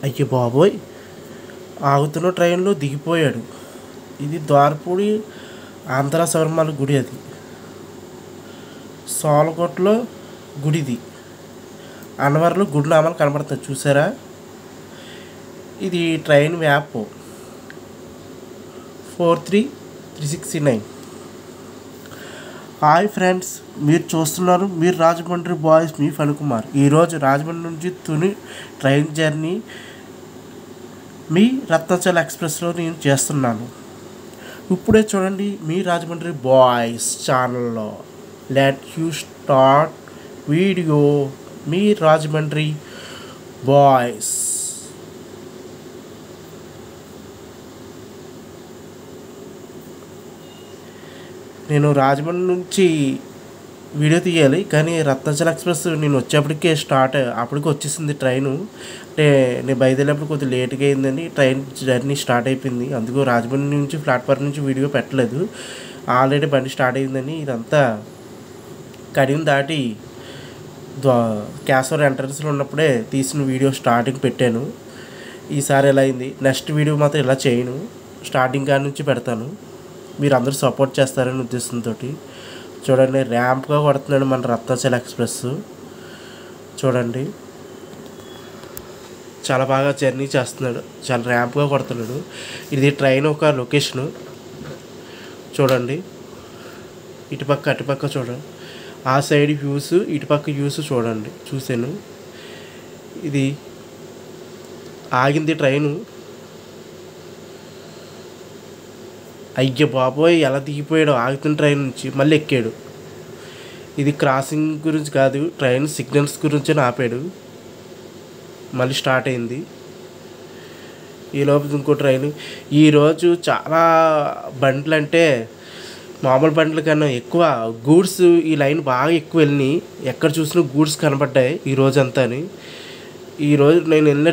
అయ్య బాబోయ్! ఆగుతున్న ట్రైన్‌లో దిగిపోయాడు. ఇది ద్వారపూడి ఆంధ్ర శబరిమల గుడి అది. సోలకోటలో గుడిది. అన్నవరంలో గుడి నామాలు కనబడుతుంది చూసారా? ఇది ట్రైన్ మ్యాప్ 43369. హాయ్ ఫ్రెండ్స్, మీరు చూస్తున్నారు మీరు రాజమండ్రి బాయ్స్ మీ ఫణికుమార్. ఈరోజు రాజమండ్రి నుంచి తుని ట్రైన్ జర్నీ మీ రత్నాచల్ ఎక్స్ప్రెస్లో నేను చేస్తున్నాను. ఇప్పుడే చూడండి మీ రాజమండ్రి బాయ్స్ ఛానల్లో. Let you start video. Me Rajahmundry boys. నేను రాజమండ్రి నుంచి వీడియో తీయాలి, కానీ రత్నాచల్ ఎక్స్ప్రెస్ నేను వచ్చేప్పటికే అప్పటికి వచ్చేసింది ట్రైను. అంటే నేను బయలుదేరేప్పుడు కొద్దిగా లేట్గా అయిందని ట్రైన్ జర్నీ స్టార్ట్ అయిపోయింది. అందుకు రాజమండ్రి నుంచి ప్లాట్ఫామ్ నుంచి వీడియో పెట్టలేదు. ఆల్రెడీ బండి స్టార్ట్ అయిందని ఇదంతా కడియం దాటి క్యాసర్ ఎంట్రన్స్లో ఉన్నప్పుడే తీసిన వీడియో స్టార్టింగ్ పెట్టాను. ఈసారి ఎలా అయింది, నెక్స్ట్ వీడియో మాత్రం ఇలా చేయను, స్టార్టింగ్ కాడి నుంచి పెడతాను. మీరు అందరూ సపోర్ట్ చేస్తారనే ఉద్దేశంతో. చూడండి ర్యాంప్గా కొడుతున్నాడు మన రత్నాచల్ ఎక్స్ప్రెస్. చూడండి చాలా బాగా జర్నీ చేస్తున్నాడు, చాలా ర్యాంప్గా కొడుతున్నాడు. ఇది ట్రైన్ ఒక లొకేషను. చూడండి ఇటుపక్క అటుపక్క చూడండి, ఆ సైడ్ వ్యూస్ ఇటుపక్క వ్యూస్ చూడండి. చూశాను, ఇది ఆగింది ట్రైను. అయ్య బాబోయ్, ఎలా దిగిపోయాడు ఆగుతున్న ట్రైన్ నుంచి మళ్ళీ ఎక్కాడు. ఇది క్రాసింగ్ గురించి కాదు, ట్రైన్ సిగ్నల్స్ గురించి ఆపాడు. మళ్ళీ స్టార్ట్ అయింది. ఈలోపు ఇంకో ట్రైన్. ఈరోజు చాలా బండ్లు, అంటే మామూలు బండ్ల కన్నా ఎక్కువ గూడ్స్ ఈ లైన్ బాగా ఎక్కువ వెళ్ళినాయి. ఎక్కడ చూసినా గూడ్స్ కనబడ్డాయి ఈరోజు అంతా. ఈరోజు నేను వెళ్ళిన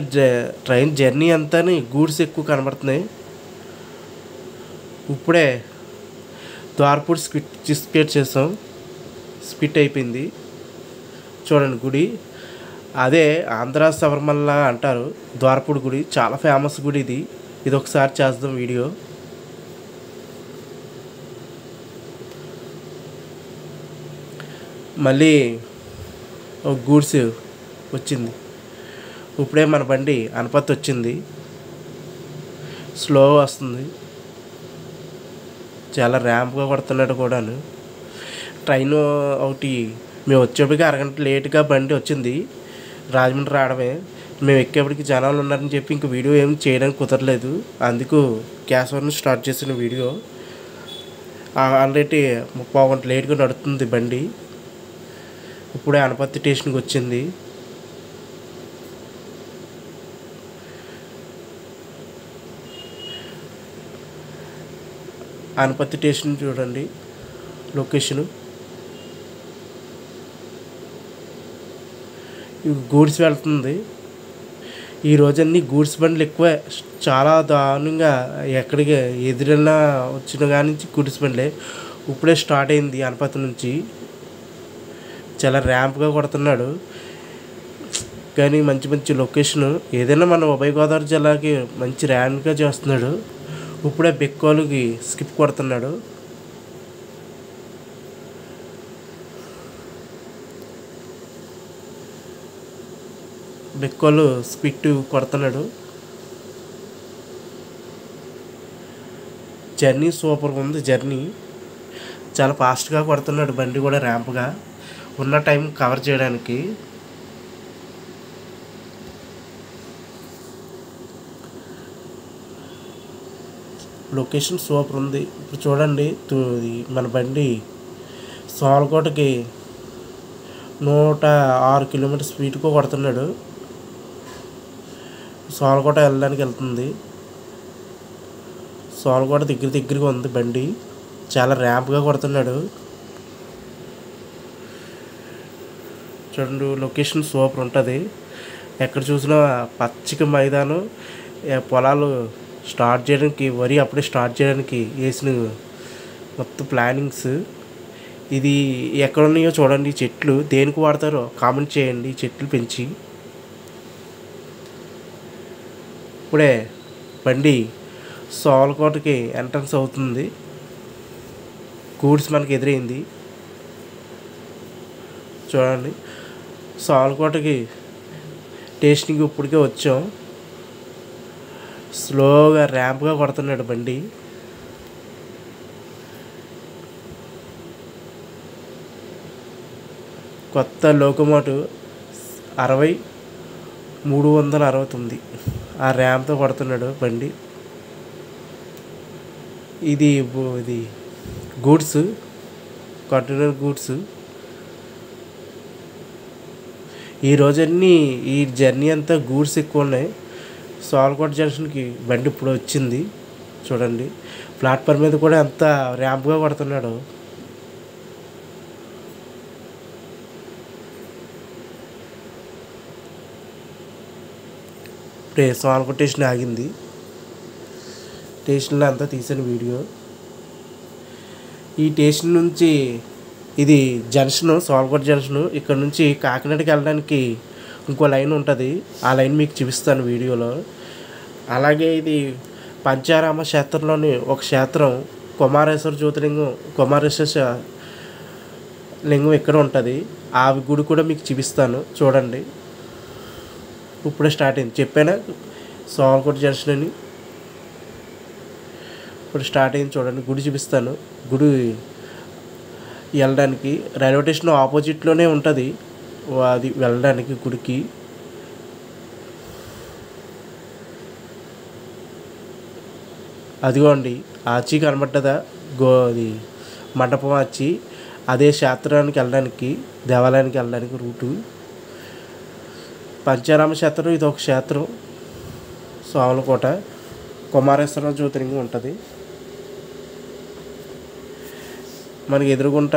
ట్రైన్ జర్నీ అంతా గూడ్స్ ఎక్కువ కనబడుతున్నాయి. ఇప్పుడే ద్వారపూడి స్పిట్ చేసాం, స్పిట్ అయిపోయింది. చూడండి గుడి అదే ఆంధ్ర శబరిమల అంటారు. ద్వారపూడి గుడి చాలా ఫేమస్ గుడి ఇది. ఇది ఒకసారి చేద్దాం వీడియో. మళ్ళీ ఒక గూడ్స్ వచ్చింది. ఇప్పుడే మన బండి అనపత్తి వచ్చింది, స్లో వస్తుంది. చాలా ర్యాంప్గా కొడుతున్నాడు కూడాను. ట్రైన్ ఒకటి మేము వచ్చేప్పటికి అరగంట లేట్గా బండి వచ్చింది. రాజమండ్రి రావడమే, మేము ఎక్కేప్పటికి జనాలు ఉన్నారని చెప్పి ఇంక వీడియో ఏం చేయడానికి కుదరలేదు. అందుకు క్యాసర్ని స్టార్ట్ చేసిన వీడియో. ఆల్రెడీ 30 గంట లేట్గా నడుస్తుంది బండి. ఇప్పుడే అనపత్తి స్టేషన్కి వచ్చింది. అనపత్తి స్టేషన్ చూడండి లొకేషను. గూడ్స్ వెళ్తుంది. ఈరోజు అన్ని గూడ్స్ బండ్లు ఎక్కువే, చాలా దారుణంగా. ఎక్కడికి ఎదురైనా వచ్చిన కాడి నుంచి గూడ్స్ బండ్లే. ఇప్పుడే స్టార్ట్ అయింది అనపత్తి నుంచి. చాలా ర్యాంప్గా కొడుతున్నాడు, కానీ మంచి మంచి లొకేషను. ఏదైనా మన ఉభయ గోదావరి జిల్లాకి మంచి ర్యాంప్గా చేస్తున్నాడు. ఇప్పుడే బెక్కోలుకి స్కిప్ కొడుతున్నాడు. బెక్కోలు స్పిట్ కొడుతున్నాడు. జర్నీ సూపర్గా ఉంది. జర్నీ చాలా ఫాస్ట్గా కొడుతున్నాడు బండి కూడా, ర్యాంప్గా ఉన్న టైం కవర్ చేయడానికి. లొకేషన్ సూపర్ ఉంది. ఇప్పుడు చూడండి మన బండి సోలకోటకి 106 కిలోమీటర్ స్పీడ్గా కొడుతున్నాడు. సోలకోట వెళ్ళడానికి వెళ్తుంది. సోలకోట దగ్గరగా ఉంది బండి. చాలా ర్యాంప్గా కొడుతున్నాడు. చూడండి లొకేషన్ సూపర్ ఉంటుంది. ఎక్కడ చూసినా పచ్చిక మైదానం, పొలాలు స్టార్ట్ చేయడానికి, వరి అప్పుడే స్టార్ట్ చేయడానికి వేసిన మొత్తం ప్లానింగ్స్. ఇది ఎక్కడ ఉన్నాయో చూడండి. చెట్లు దేనికి వాడతారో కామెంట్ చేయండి. చెట్లు పెంచి ఇప్పుడే బండి సాలకోటకి ఎంట్రన్స్ అవుతుంది. గూడ్స్ మనకి ఎదురైంది చూడండి. సాలకోటకి స్టేషన్కి ఇప్పటికే వచ్చాం. స్లోగా ర్యాంప్గా కొడుతున్నాడు బండి. కొత్త లోకోమోటివ్ 369 ఆ ర్యాంప్తో కొడుతున్నాడు బండి. ఇది గూడ్స్, కంటైనర్ గూడ్స్. ఈ జర్నీ అంతా గూడ్స్ ఎక్కువ ఉన్నాయి. సాలకోట జంక్షన్కి బండి ఇప్పుడు వచ్చింది చూడండి. ప్లాట్ఫామ్ మీద కూడా ఎంత ర్యాంప్గా కొడుతున్నాడు. ఇప్పుడే సాలకోట స్టేషన్ ఆగింది. స్టేషన్లో అంతా తీసిన వీడియో. ఈ స్టేషన్ నుంచి ఇది జంక్షను, సాలకోట జంక్షను. ఇక్కడ నుంచి కాకినాడకి వెళ్ళడానికి ఇంకో లైన్ ఉంటుంది. ఆ లైన్ మీకు చూపిస్తాను వీడియోలో. అలాగే ఇది పంచారామ క్షేత్రంలోని ఒక క్షేత్రం, కుమారేశ్వర జ్యోతిలింగం, కుమారేశ్వర లింగం ఇక్కడ ఉంటుంది. ఆ గుడి కూడా మీకు చూపిస్తాను చూడండి. ఇప్పుడే స్టార్ట్ అయింది చెప్పానా సాలకోట జంక్షన్ అని. ఇప్పుడు స్టార్ట్ అయింది చూడండి. గుడి చూపిస్తాను. గుడి వెళ్ళడానికి రైల్వే స్టేషన్ ఆపోజిట్లోనే ఉంటుంది. అది వెళ్ళడానికి గుడికి. అదిగోండి ఆచి కనబడ్డదా, అది మండపం ఆచి. అదే క్షేత్రానికి వెళ్ళడానికి, దేవాలయానికి వెళ్ళడానికి రూటు. పంచారామ క్షేత్రం ఇది ఒక క్షేత్రం. సాలకోట కుమారేశ్వర జ్యోతిలింగం ఉంటుంది. మనకి ఎదురుగుంట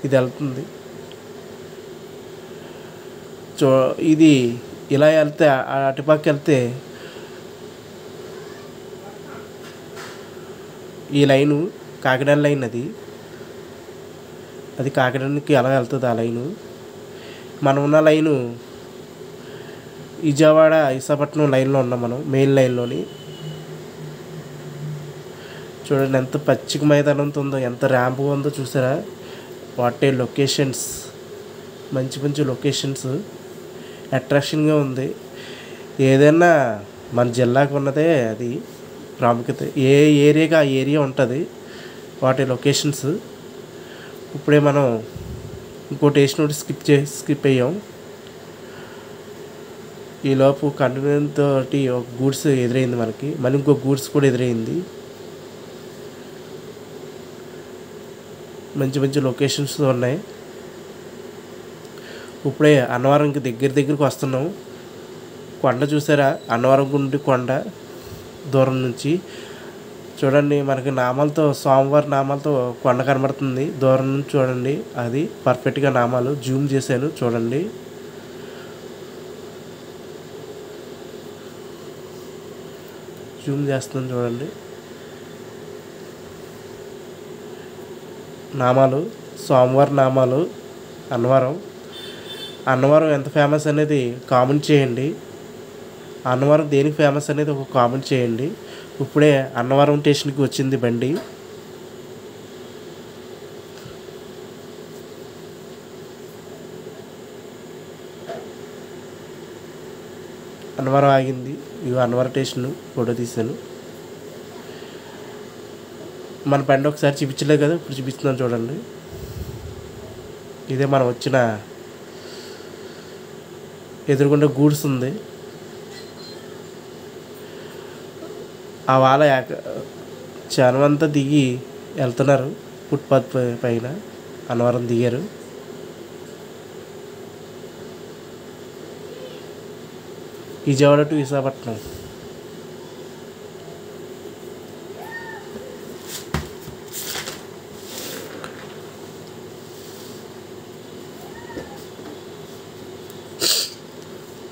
ఇది వెళ్తుంది. ఇది ఇలా వెళ్తే అటుపక్క వెళ్తే ఈ లైను కాకినాడ లైన్. అది కాకినాడకి అలా వెళ్తుంది ఆ లైను. మనం ఉన్న లైను విజయవాడ విశాఖపట్నం లైన్లో ఉన్నాం మనం, మెయిన్ లైన్లోని. చూడండి ఎంత పచ్చిక మైదానంతో ఉందో, ఎంత ర్యాంప్ ఉందో చూసారా. వాటే లొకేషన్స్, మంచి మంచి లొకేషన్స్, అట్రాక్షన్గా ఉంది. ఏదైనా మన జిల్లాకు ఉన్నదే అది ప్రాముఖ్యత. ఏ ఏరియాకి ఆ ఏరియా ఉంటుంది వాటి లొకేషన్స్. ఇప్పుడే మనం ఇంకో స్టేషన్ స్కిప్ అయ్యాం. ఈలోపు కంటైనర్ తోటి ఒక గూడ్స్ ఎదురైంది మనకి. మళ్ళీ ఇంకో గూడ్స్ కూడా ఎదురైంది. మంచి మంచి లొకేషన్స్ ఉన్నాయి. ఇప్పుడే అన్నవరంకి దగ్గరికి వస్తున్నాం. కొండ చూసారా, అన్నవరం గుండి కొండ దూరం నుంచి చూడండి. మనకి నామాలతో, స్వామివారి నామాలతో కొండ కనబడుతుంది దూరం నుంచి చూడండి. అది పర్ఫెక్ట్గా నామాలు జూమ్ చేశాను చూడండి. జూమ్ చేస్తున్నాను చూడండి. నామాలు, స్వామివారి నామాలు. అన్నవరం ఎంత ఫేమస్ అనేది కామెంట్ చేయండి. అన్నవరం దేనికి ఫేమస్ అనేది ఒక కామెంట్ చేయండి. ఇప్పుడే అన్నవరం స్టేషన్కి వచ్చింది బండి. అన్నవరం ఆగింది. ఇవి అన్నవరం స్టేషన్ ఫోటో తీశాను. మన బండి ఒకసారి చూపించలేదు కదా, ఇప్పుడు చూపిస్తున్నాను చూడండి. ఇదే మనం వచ్చిన ఎదురుగుండా గూడ్స్ ఉంది. ఆ వాళ్ళ చానమంతా దిగి వెళ్తున్నారు ఫుట్పాత్ పైన. అన్నవరం దిగారు. విజయవాడ టు విశాఖపట్నం.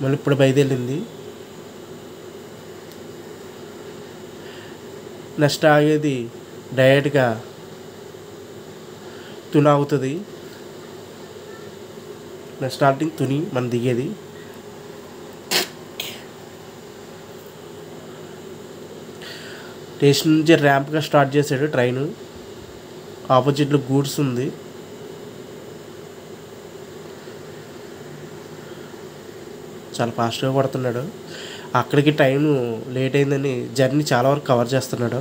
మళ్ళీ ఇప్పుడు బయలుదేరింది. నెక్స్ట్ ఆగేది డైరెక్ట్గా తుని ఆగుతుంది. నెక్స్ట్ స్టార్టింగ్ తుని మనం దిగేది. స్టేషన్ నుంచి ర్యాంప్గా స్టార్ట్ చేశాడు ట్రైన్. ఆపోజిట్లో గూడ్స్ ఉంది. చాలా ఫాస్ట్గా కొడుతున్నాడు. అక్కడికి టైం లేట్ అయిందని జర్నీ చాలా వరకు కవర్ చేస్తున్నాడు.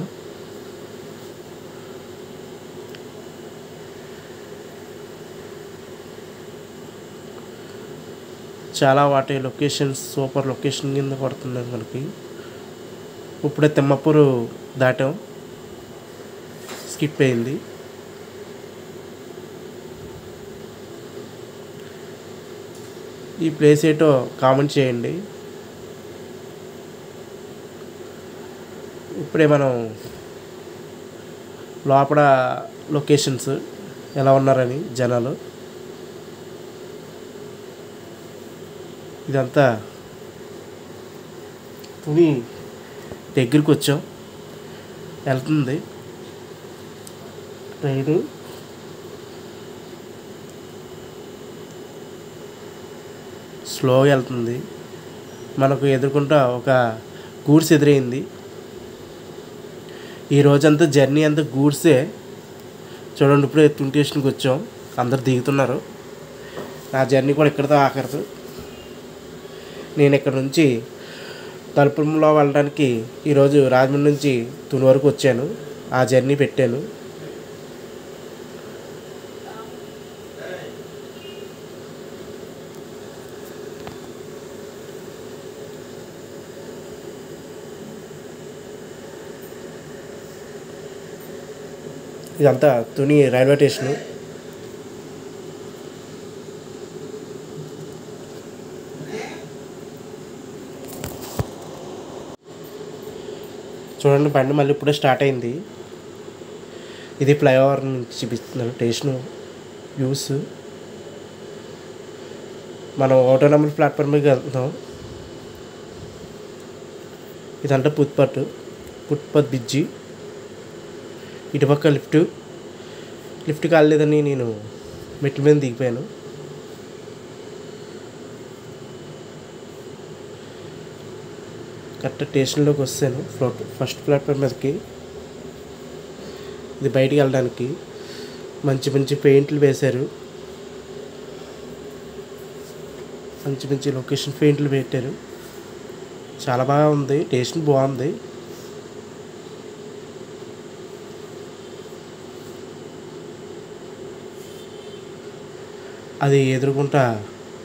చాలా వాటి లొకేషన్స్ సూపర్ లొకేషన్ కింద కొడుతున్నాయి మనకి. ఇప్పుడే తిమ్మపూరు దాటాం, స్కిప్ అయింది. ఈ ప్లేస్ ఏంటో కామెంట్ చేయండి. ఇప్పుడే మనం లోపల లొకేషన్స్ ఎలా ఉన్నారని జనాలు, ఇదంతా తుని దగ్గరికి వచ్చాం. వెళ్తుంది ట్రైన్. స్లోగా వెళ్తుంది. మనకు ఎదుర్కొంటా ఒక గూడ్స్ ఎదురైంది. ఈ రోజంతా జర్నీ అంతా గూడ్సే. చూడండి, ఇప్పుడే తుని స్టేషన్కి వచ్చాం, అందరు దిగుతున్నారు. నా జర్నీ కూడా ఇక్కడితో ఆఖరితో. నేను ఇక్కడ నుంచి తలుపులో వెళ్ళడానికి ఈరోజు రాజమండ్రి నుంచి తుని వరకు వచ్చాను, ఆ జర్నీ పెట్టాను. ఇదంతా తుని రైల్వే స్టేషను. చూడండి, బండి మళ్ళీ ఇప్పుడే స్టార్ట్ అయింది. ఇది ఫ్లైఓవర్ నుంచి చూపిస్తున్నాను స్టేషను వ్యూస్. మనం 1వ నెంబర్ ప్లాట్ఫామ్ మీద వెళ్తున్నాం. ఇదంతా ఫుట్పాత్ బ్రిడ్జి. ఇటుపక్క లిఫ్ట్ కాలేదని నేను మెట్ల మీద దిగిపోయాను. కరెక్ట్ స్టేషన్లోకి వస్తాను. ఫస్ట్ ప్లాట్ఫామ్ మీదకి. ఇది బయటికి వెళ్ళడానికి మంచి మంచి పెయింట్లు వేశారు. మంచి మంచి లొకేషన్ పెయింట్లు పెట్టారు. చాలా బాగా ఉంది. స్టేషన్ బాగుంది. అది ఎదురుకుంటా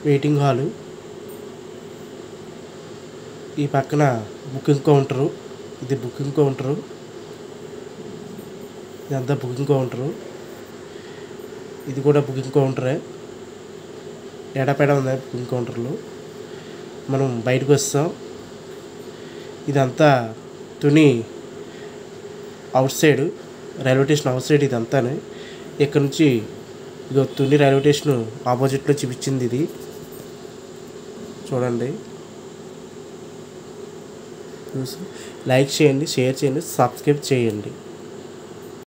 వెయిటింగ్ హాలు. ఈ పక్కన బుకింగ్ కౌంటరు. ఇది బుకింగ్ కౌంటరు. ఇదంతా బుకింగ్ కౌంటరు. ఇది కూడా బుకింగ్ కౌంటరే. ఎడపెడ ఉన్నాయి బుకింగ్ కౌంటర్లు. మనం బయటకు వస్తాం. ఇదంతా Tuni outside, railway station outside ఇదంతానే. ఇక్కడ నుంచి ఇదో తుని రైల్వే స్టేషన్ ఆపోజిట్లో చూపించింది. ఇది చూడండి. లైక్ చేయండి, షేర్ చేయండి, సబ్స్క్రైబ్ చేయండి.